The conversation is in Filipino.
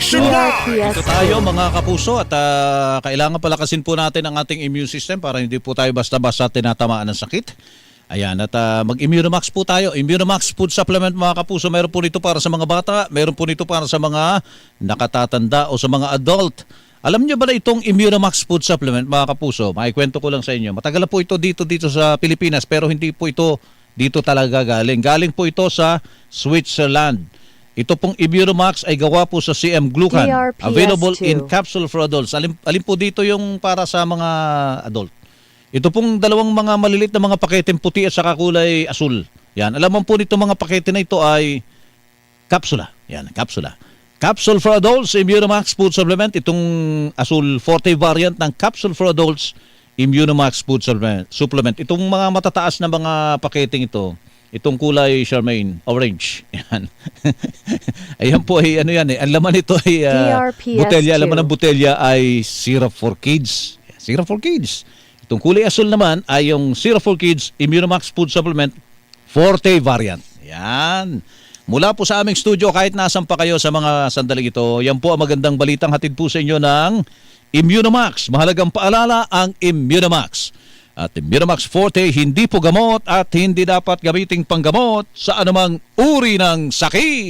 Action na! Ito tayo mga kapuso at kailangan palakasin po natin ang ating immune system para hindi po tayo basta-basta tinatamaan ng sakit. Ayan, at mag-Immunomax po tayo. Immunomax food supplement mga kapuso. Meron po nito para sa mga bata, meron po nito para sa mga nakatatanda o sa mga adult. Alam niyo ba na itong Immunomax food supplement mga kapuso? Maikwento ko lang sa inyo. Matagal na po ito dito sa Pilipinas pero hindi po ito dito talaga galing. Galing po ito sa Switzerland. Ito pong Immunomax ay gawa po sa CM Glucan. DRPS2. Available in capsule for adults. Alin po dito yung para sa mga adult. Ito pong dalawang mga malilit na mga paketeng puti at saka kulay asul. Yan. Alam mo po nito mga pakete na ito ay kapsula. Yan, kapsula. Capsule for adults, Immunomax food supplement. Itong asul forte variant ng capsule for adults, Immunomax food supplement. Itong mga matataas na mga paketeng ito, itong kulay Charmaine, orange. Yan. Ayan po ay ano yan eh. Ang laman nito ay DRPS2. botelya. Laman ng botelya ay syrup for kids. Syrup for kids. Itong kulay asul naman ay yung syrup for kids Immunomax food supplement forte variant. Yan. Mula po sa aming studio kahit nasan pa kayo sa mga sandaling ito, yan po ang magandang balitang hatid po sa inyo ng Immunomax. Mahalagang paalala ang Immunomax. At Immunomax Forte, hindi po gamot at hindi dapat gamiting panggamot sa anumang uri ng sakit.